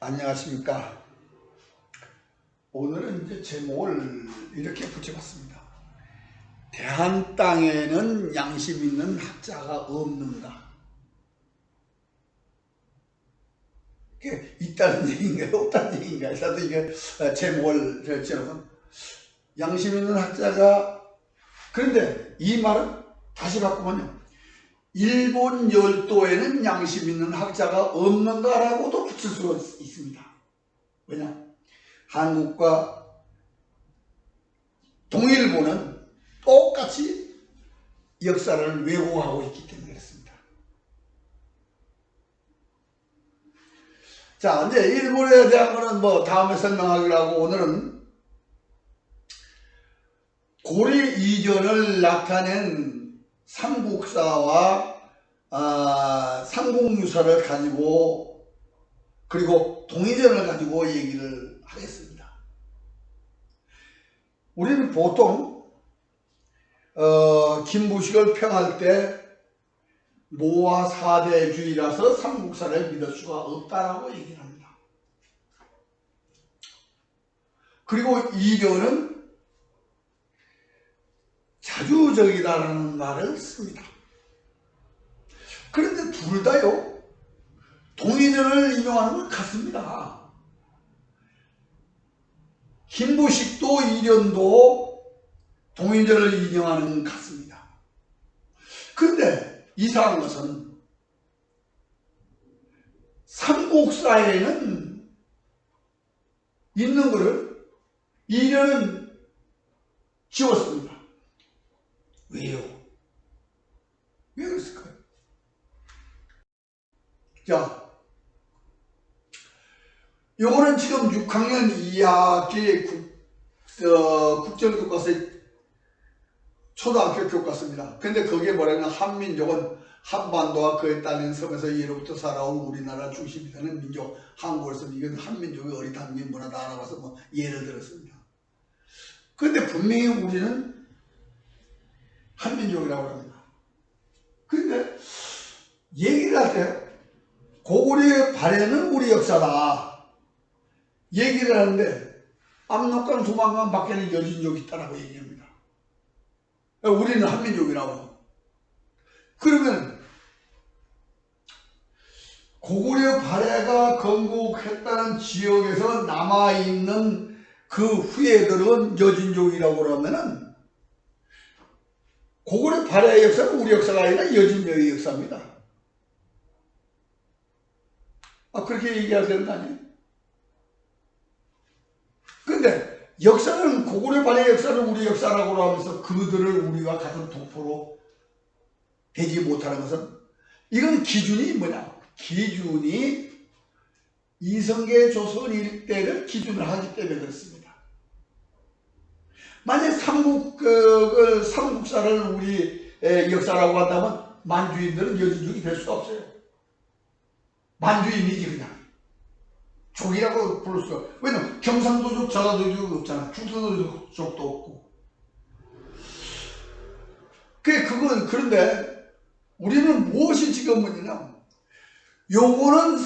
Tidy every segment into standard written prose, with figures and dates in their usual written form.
안녕하십니까. 오늘은 이제 제목을 이렇게 붙여봤습니다. 대한 땅에는 양심 있는 학자가 없는가? 이게 있다는 얘기인가요? 없다는 얘기인가요? 일단 이게 제목을 지어서 양심 있는 학자가, 그런데 이 말은 다시 바꾸면요, 일본 열도에는 양심 있는 학자가 없는가라고도 붙일 수가 있습니다. 왜냐? 한국과 동일보는 똑같이 역사를 왜곡하고 있기 때문에 그렇습니다. 자, 이제 일본에 대한 거는 뭐 다음에 설명하기로 하고, 오늘은 고려 이전을 나타낸 삼국사와 삼국유사를 가지고, 그리고 동이전을 가지고 얘기를 하겠습니다. 우리는 보통 김부식을 평할 때 모화 사대주의라서 삼국사를 믿을 수가 없다라고 얘기를 합니다. 그리고 이련은 자주적이다라는 말을 씁니다. 그런데 둘 다요, 동의전을 인용하는 건 같습니다. 김부식도 이련도 동의전을 인용하는 건 같습니다. 그런데 이상한 것은 삼국사에는 있는 것을 이련은 지웠습니다. 왜요? 왜 그랬을까요? 자, 요거는 지금 6학년 2학기 국정교과서 초등학교 교과서입니다. 근데 거기에 뭐라면 한민족은 한반도와 그에 딸린 섬에서 예로부터 살아온 우리나라 중심이 되는 민족 한국에서 이건 한민족의 어리담긴 문화다라고 해서 뭐 예를 들었습니다. 그런데 분명히 우리는 한민족이라고 합니다. 그런데 얘기를 할 때 고구려의 발해는 우리 역사다 얘기를 하는데 압록강 두만강 밖에는 여진족이 있다라고 얘기합니다. 우리는 한민족이라고. 그러면 고구려 발해가 건국했다는 지역에서 남아있는 그 후예들은 여진족이라고 그러면은 고구려 발해의 역사는 우리 역사가 아니라 여진족의 역사입니다. 그렇게 얘기해야 되는 거 아니에요? 근데 역사는 고구려 발해의 역사는 우리 역사라고 하면서 그들을 우리가 같은 동포로 되지 못하는 것은, 이건 기준이 뭐냐? 기준이 이성계 조선 일대를 기준을 하기 때문에 그렇습니다. 만약 삼국사를 우리 역사라고 한다면 만주인들은 여진족이 될 수 없어요. 만주인이지 그냥. 족이라고 부를 수가 없어요. 왜냐면 경상도족, 전라도족 없잖아. 충청도족도 없고. 그런데 우리는 무엇이 지금 뭐냐면, 요거는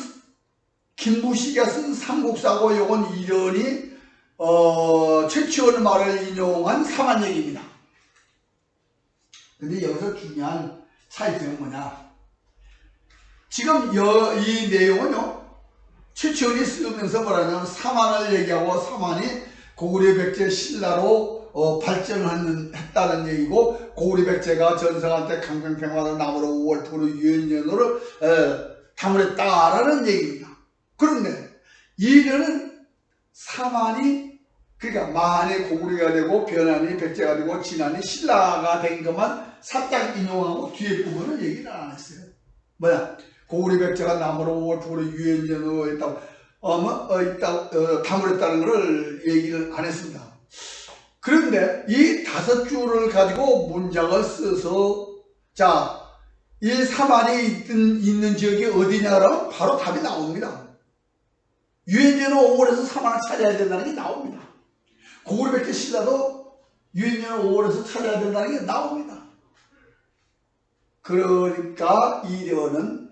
김부식이 쓴 삼국사고 요건 이련이 최치원 말을 인용한 사만얘기입니다. 근데 여기서 중요한 차이점은 뭐냐? 지금 이 내용은요, 최치원이 쓰면서 뭐라냐면 사만을 얘기하고, 사만이 고구려 백제 신라로 발전했다는 얘기고, 고구려 백제가 전성한테 강평평화를 나무로 5월 토로 유연연호를 다물었다라는 얘기입니다. 그런데 이련은 사만이, 그러니까 만이 고구려가 되고 변한이 백제가 되고 진한이 신라가 된 것만 살짝 인용하고 뒤에 부분은 얘기를 안 했어요. 뭐야? 고구려 백제가 나무로 5월 토로 유연연호 했다고 다물었다는 것을 얘기를 안 했습니다. 그런데 이 5줄을 가지고 문장을 써서, 자, 이 사만이 있는 지역이 어디냐라면 바로 답이 나옵니다. 유엔제는 5월에서 사만을 찾아야 된다는 게 나옵니다. 고구려 백제 신라도 유엔제는 5월에서 찾아야 된다는 게 나옵니다. 그러니까 이련은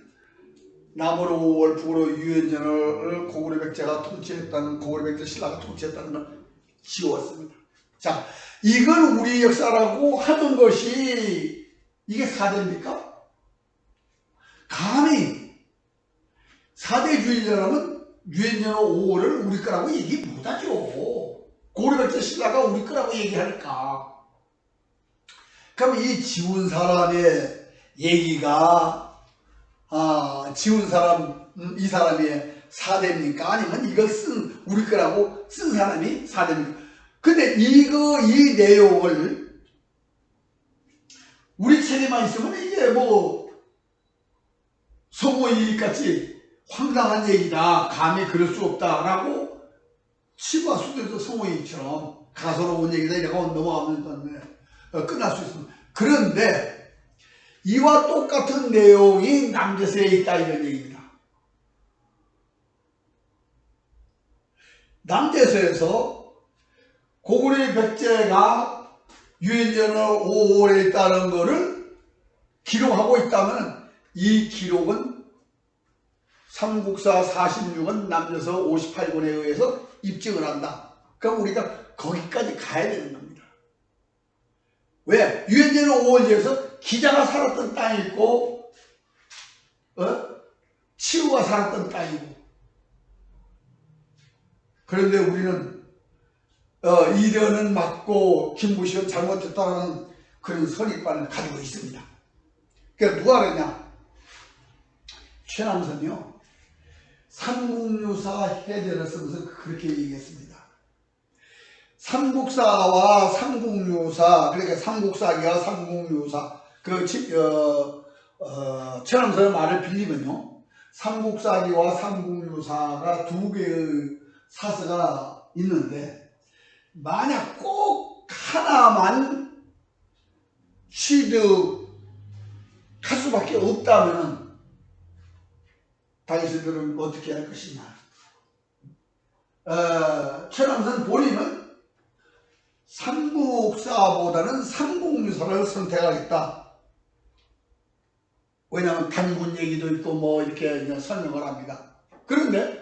남으로 5월 북으로 유연전을 고구려 백제가 통치했다는, 고구려 백제 신라가 통치했다는 걸 지웠습니다. 자, 이걸 우리 역사라고 하는 것이 이게 사대입니까? 감히 사대주의자라면 유연전 5월을 우리 거라고 얘기 못하죠. 고구려 백제 신라가 우리 거라고 얘기하니까. 그럼 이 지운 사람의 얘기가 지운 사람, 이 사람이 사대입니까? 아니면 이걸 우리 거라고 쓴 사람이 사대입니까? 근데 이 내용을 우리 책에만 있으면 이게 뭐 성호이 같이 황당한 얘기다, 감히 그럴 수 없다라고 치부할 수도 있어. 성호이처럼 가소로운 얘기다 이라고 넘어가면 끝날 수 있습니다. 그런데 이와 똑같은 내용이 남제서에 있다 이런 얘기입니다. 남제서에서 고구려 백제가 유연전을 5월에 있다는 것을 기록하고 있다면 이 기록은 삼국사 46은 남제서 58권에 의해서 입증을 한다. 그럼 우리가 거기까지 가야 되는 겁니다. 왜? 유연전은 5월지에서 기자가 살았던 땅이 있고 치우가 살았던 땅이고, 그런데 우리는 이련은 맞고 김부시은 잘못했다는 그런 선입관을 가지고 있습니다. 그러니까 누가 그러냐? 최남선이요, 삼국유사 해제를 쓰면서 그렇게 얘기했습니다. 삼국사와 삼국유사, 그러니까 삼국사기와 삼국유사, 최남선의 말을 빌리면요, 삼국사기와 삼국유사가 두 개의 사서가 있는데 만약 꼭 하나만 취득할 수밖에 없다면 당신들은 어떻게 할 것이냐? 최남선 본인은 삼국사보다는 삼국유사를 선택하겠다. 왜냐하면 단군 얘기도 있고 뭐 이렇게 설명을 합니다. 그런데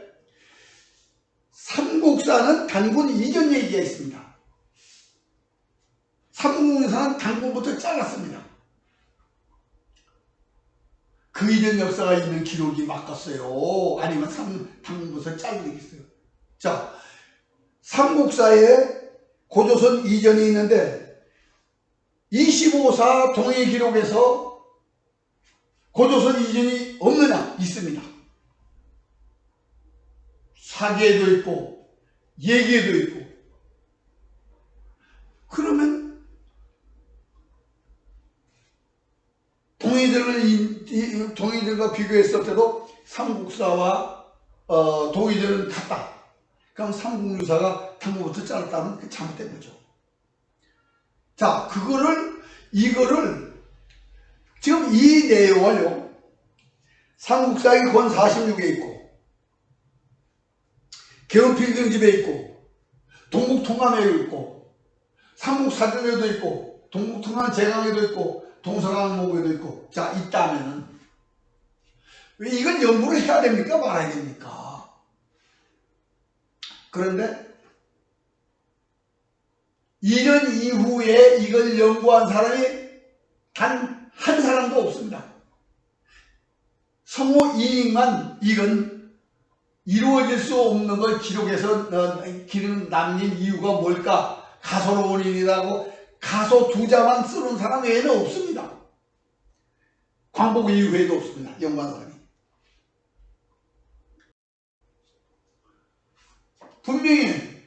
삼국사는 단군 이전 얘기가 있습니다. 삼국유사는 단군부터 잘랐습니다. 그 이전 역사가 있는 기록이 바꿨어요? 아니면 단군부터 잘리겠어요? 자, 삼국사에 고조선 이전이 있는데 25사 동해 기록에서 고조선 이전이 없느냐? 있습니다. 사기에도 있고 예기에도 있고. 그러면 동의들과 비교했을 때도 삼국사와 동의들은 같다. 그럼 삼국유사가 당부부터 잘랐다면 그게 잘못된 거죠. 자, 이거를 지금 이 내용을요, 삼국사의 권 46에 있고 개헌필경집에 있고 동국통감에도 있고 삼국사전에도 있고 동국통감 제강에도 있고 동서강목에도 있고, 자, 있다면은 왜 이건 연구를 해야 됩니까? 말아야 됩니까? 그런데 2년 이후에 이걸 연구한 사람이 단 한 사람도 없습니다. 성호 이익만 이건 이루어질 수 없는 걸 기록해서 기록 남긴 이유가 뭘까? 가소로 원인이라고 가소 두 자만 쓰는 사람 외에는 없습니다. 광복 이후에도 없습니다. 연구한 사람이. 분명히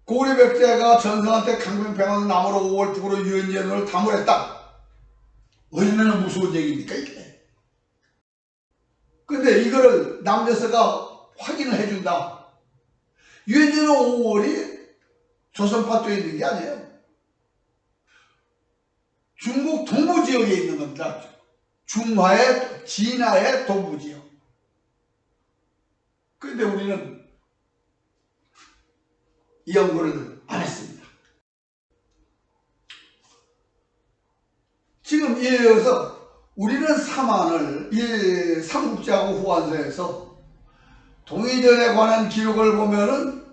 고구려 백제가 전성한테 강변평원 남으로 5월 북으로 유연전을 담으랬다. 얼마나 무서운 얘기입니까 이게? 근데 이거를 남제서가 확인을 해준다. 유연전은 5월이 조선파도에 있는 게 아니에요. 중국 동부지역에 있는 겁니다. 중화의 진화의 동부지역. 그런데 우리는 이 연구를 안 했습니다. 지금 이에 의해서 우리는 사만을 이 삼국지하고 후한서에서 동의전에 관한 기록을 보면은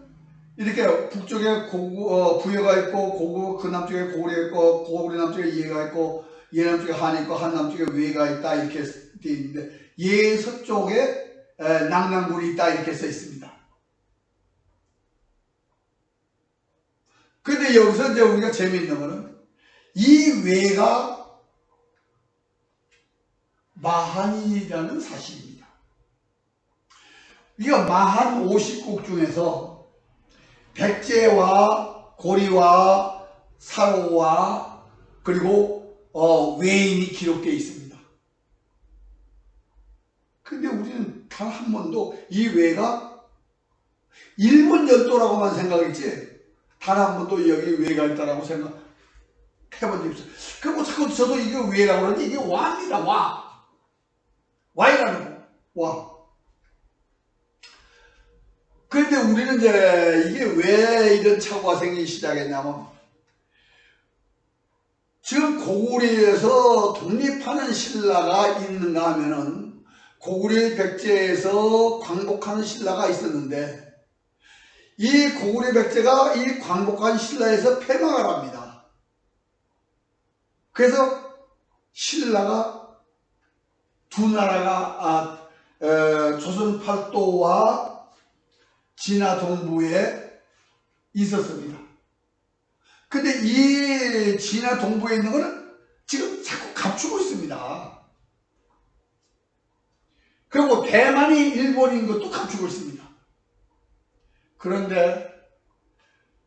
이렇게 북쪽에 부여가 있고 그 남쪽에 고구려가 있고 고구려 남쪽에 예가 있고 예 남쪽에 한이 있고 한 남쪽에 외가 있다 이렇게 되어 있는데 예 서쪽에 낙랑굴이 있다 이렇게 써 있습니다. 근데 여기서 이제 우리가 재미있는 거는 이 외가 마한이라는 사실입니다. 이거 마한 50국 중에서 백제와 고리와 사로와 그리고 외인이 기록되어 있습니다. 근데 우리는 단 한 번도 이 외가 일본 열도라고만 생각했지 단 한 번도 여기 외가 있다라고 생각해본 적이 없어요. 그리고 자꾸 저도 이게 외라고 그러는데 이게 와입니다. 와이라는 거. 와. 그런데 우리는 이제 이게 왜 이런 착오가 생기기 시작했냐면 지금 고구려에서 독립하는 신라가 있는가 하면은 고구려 백제에서 광복하는 신라가 있었는데 이 고구려 백제가 이 광복한 신라에서 패망을 합니다. 그래서 신라가 두 나라가 조선 팔도와 진화 동부에 있었습니다. 근데 이 진화 동부에 있는 거는 지금 자꾸 감추고 있습니다. 그리고 대만이 일본인 것도 감추고 있습니다. 그런데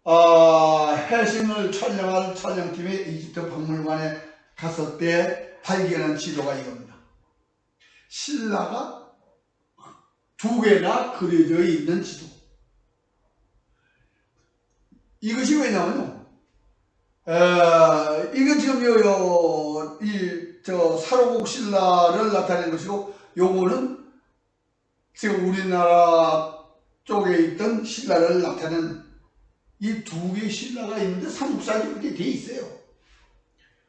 해신을 촬영할 촬영팀이 이집트 박물관에 갔을 때 발견한 지도가 이겁니다. 신라가 두 개나 그려져 있는 지도. 이것이 왜냐면요. 이거 지금 사로국 신라를 나타내는 것이고, 요거는 지금 우리나라 쪽에 있던 신라를 나타내는 이 두 개의 신라가 있는데 삼국사에 그렇게 돼 있어요.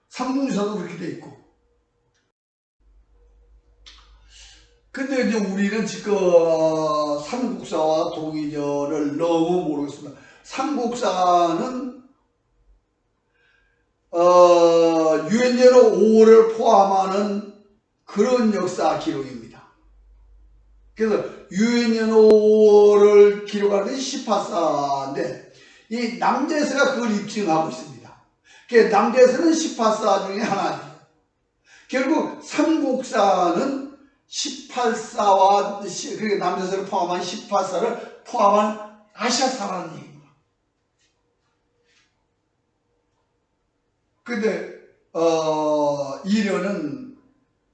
삼국사도 그렇게 돼 있고. 근데 이제 우리는 지금 삼국사와 동의절을 너무 모르겠습니다. 삼국사는 유엔제로 5월을 포함하는 그런 역사 기록입니다. 그래서 유엔년 5월을 기록하는 것이 18사인데 이 남대서가 그걸 입증하고 있습니다. 그러니까 남대서는 18사 중에 하나죠. 결국 삼국사는 18사와 그러니까 남대서를 포함한 18사를 포함한 아시아사라는 얘기입니다. 근데 이련은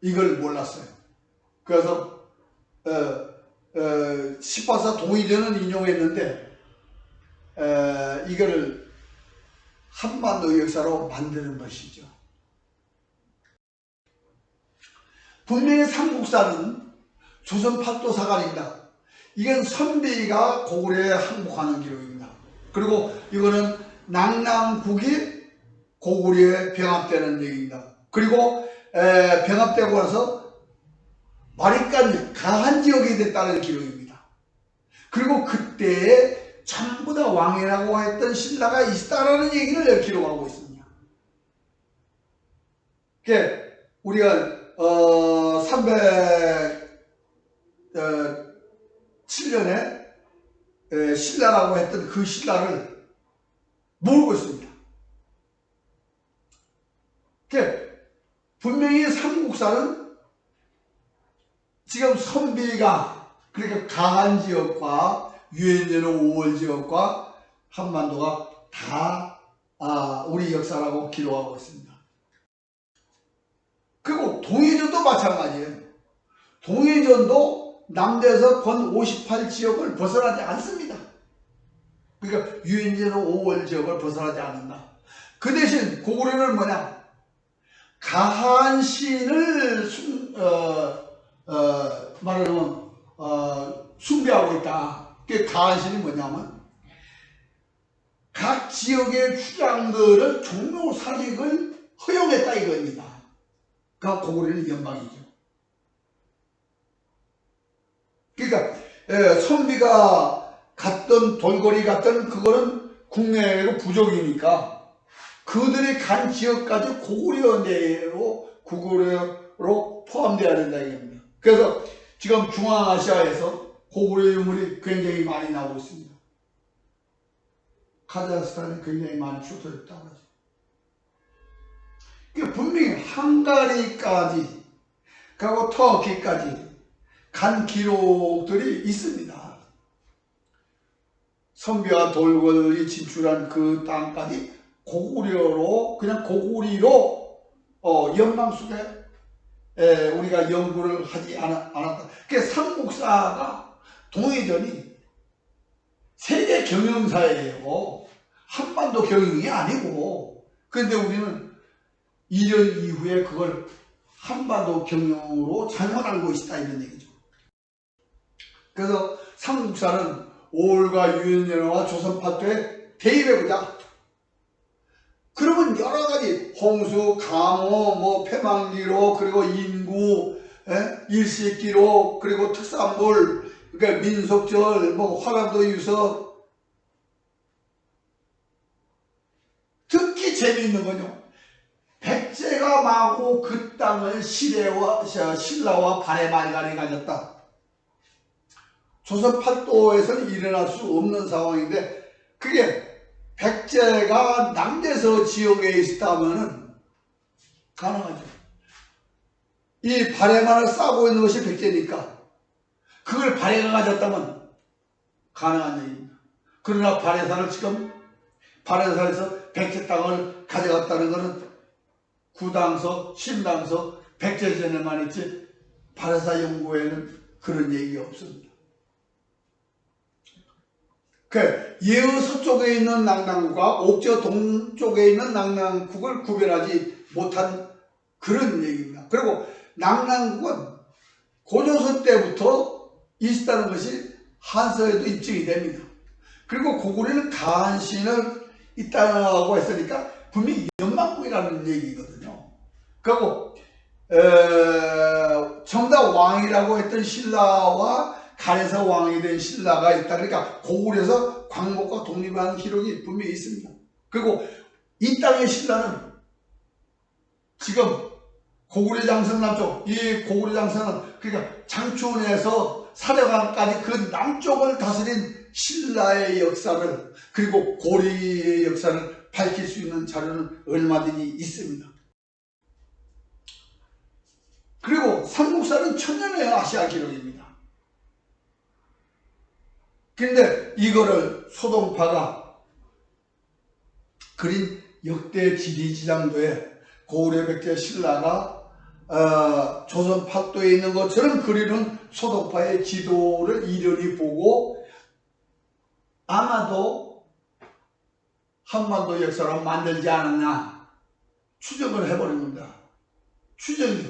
이걸 몰랐어요. 그래서 18사 동의전은 인용했는데 이거를 한반도 역사로 만드는 것이죠. 분명히 삼국사는 조선 팔도사관입니다. 이건 선비가 고구려에 항복하는 기록입니다. 그리고 이거는 낙랑국이 고구려에 병합되는 얘기입니다. 그리고 병합되고 나서 마리간 가한 지역이 됐다는 기록입니다. 그리고 그때에 전부 다 왕이라고 했던 신라가 있다라는 얘기를 기록하고 있습니다. 그러니까 우리가 307년에 신라라고 했던 그 신라를 모르고 있습니다. 그러니까 분명히 삼국사는 지금 선비가 그러니까 가한 지역과 유엔제는 5월 지역과 한반도가 다 우리 역사라고 기록하고 있습니다. 그리고 동해전도 마찬가지예요. 동해전도 남대에서 권 58지역을 벗어나지 않습니다. 그러니까 유엔제는 5월 지역을 벗어나지 않는다. 그 대신 고구려는 뭐냐? 가한 시인을 말하자면 숭배하고 있다. 그 가한 시인이 뭐냐면 각 지역의 주장들을 종묘사직을 허용했다 이겁니다. 고구려는 연방이죠. 그러니까 선비가 갔던 돌고리 갔던 그거는 국내외로 부족이니까 그들이 간 지역까지 고구려 내로 고구려로 포함되어야 된다 이겁니다. 그래서 지금 중앙아시아에서 고구려 유물이 굉장히 많이 나오고 있습니다. 카자흐스탄이 굉장히 많이 출토됐다고 하죠. 그러니까 분명히 헝가리까지 그리고 터키까지 간 기록들이 있습니다. 선비와 돌고리 진출한 그 땅까지 고구려로 그냥 고구리로 연방 속에 우리가 연구를 하지 않았다. 그래서 삼국사가 동해전이 세계 경영사예요. 한반도 경영이 아니고. 그런데 우리는 2년 이후에 그걸 한반도 경영으로 잘못 알고 있다 이런 얘기죠. 그래서 삼국사는 오울과 유연연화와 조선파도에 대입해보자. 그러면 여러 가지 홍수, 강호, 패망기록, 그리고 인구, 일시기록, 그리고 특산물, 그러니까 민속절, 화란도 유서. 특히 재미있는 건요. 백제가 마구 그 땅을 신라와 발해 말간에 가졌다. 조선 팔도에서는 일어날 수 없는 상황인데 그게 백제가 남대서 지역에 있었다면 가능하죠. 이 발해만을 싸고 있는 것이 백제니까 그걸 발해가 가졌다면 가능한 얘기입니다. 그러나 발해사를 지금 발해사에서 백제 땅을 가져갔다는 것은 구당서, 신당서, 백제전에만 있지 발해사 연구에는 그런 얘기가 없습니다. 예의 서쪽에 있는 낙랑국과 옥저 동쪽에 있는 낙랑국을 구별하지 못한 그런 얘기입니다. 그리고 낙랑국은 고조선 때부터 있었다는 것이 한서에도 입증이 됩니다. 그리고 고구려는 간신을 있다고 했으니까 분명히 연망국이라는 얘기거든요. 그리고 정답 왕이라고 했던 신라와 간에서 왕이 된 신라가 있다. 그러니까 고구려에서 광복과 독립하는 기록이 분명히 있습니다. 그리고 이 땅의 신라는 지금 고구려 장성 남쪽, 이 고구려 장성은 그러니까 장춘에서 사려강까지 그 남쪽을 다스린 신라의 역사를 그리고 고려의 역사를 밝힐 수 있는 자료는 얼마든지 있습니다. 그리고 삼국사는 천년의 아시아 기록입니다. 그런데 이거를 소동파가 그린 역대 지리지장도에 고구려 백제 신라가 조선 팔도에 있는 것처럼 그리는 소동파의 지도를 이련히 보고 아마도 한반도 역사로 만들지 않았나 추정을 해버린 겁니다. 추정이죠.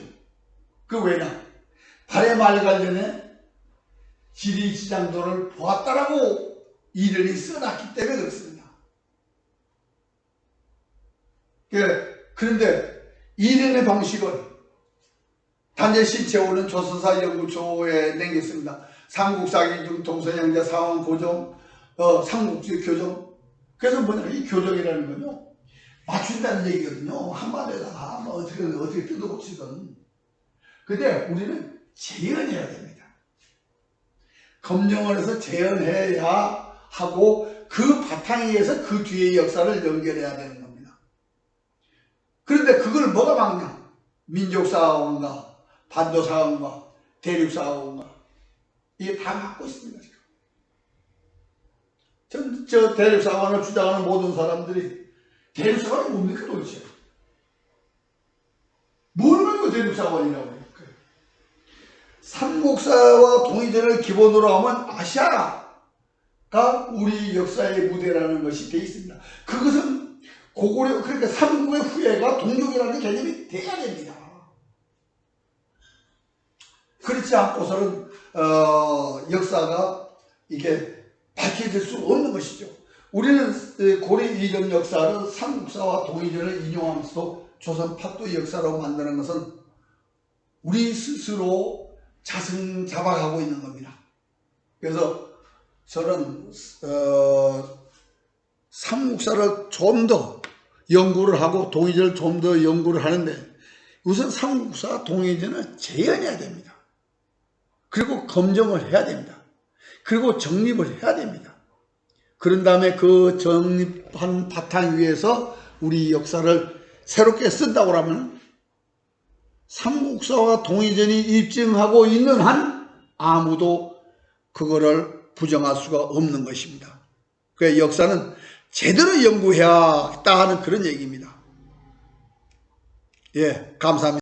그 왜냐? 발해 말 관련해 지리지장도를 보았다라고 이련이 써놨기 때문에 그렇습니다. 그런데 이련의 방식은 단재 신채호는 조선사 연구소에 남겼습니다. 삼국사기 중 동서양자 상황 고정, 삼국지 교정. 그래서 뭐냐, 이 교정이라는 건요, 맞춘다는 얘기거든요. 한마디에다가 어떻게 뜯어고치든. 근데 우리는 재현해야 됩니다. 검증을 해서 재현해야 하고 그 바탕에 의해서 그 뒤의 역사를 연결해야 되는 겁니다. 그런데 그걸 뭐가 막냐? 민족사학원과 반도사학원과 대륙사학원과 이게 다 막고 있습니다. 지금 저 대륙사학원을 주장하는 모든 사람들이 대륙사관이 뭡니까 도대체? 뭘 가지고 대륙사관이라고 해요? 삼국사와 동의전을 기본으로 하면 아시아가 우리 역사의 무대라는 것이 되어 있습니다. 그것은 고구려, 그러니까 삼국의 후예가 동족이라는 개념이 돼야 됩니다. 그렇지 않고서는 역사가 이게 밝혀질 수 없는 것이죠. 우리는 고려 이전 역사를 삼국사와 동의전을 인용하면서 조선 팔도 역사로 만드는 것은 우리 스스로 자승자박하고 있는 겁니다. 그래서 저는 삼국사를 좀 더 연구를 하고 동의제를 좀 더 연구를 하는데 우선 삼국사 동의제는 재현해야 됩니다. 그리고 검증을 해야 됩니다. 그리고 정립을 해야 됩니다. 그런 다음에 그 정립한 바탕 위에서 우리 역사를 새롭게 쓴다고 하면 삼국사와 동의전이 입증하고 있는 한 아무도 그거를 부정할 수가 없는 것입니다. 그래서 역사는 제대로 연구해야겠다 하는 그런 얘기입니다. 예, 감사합니다.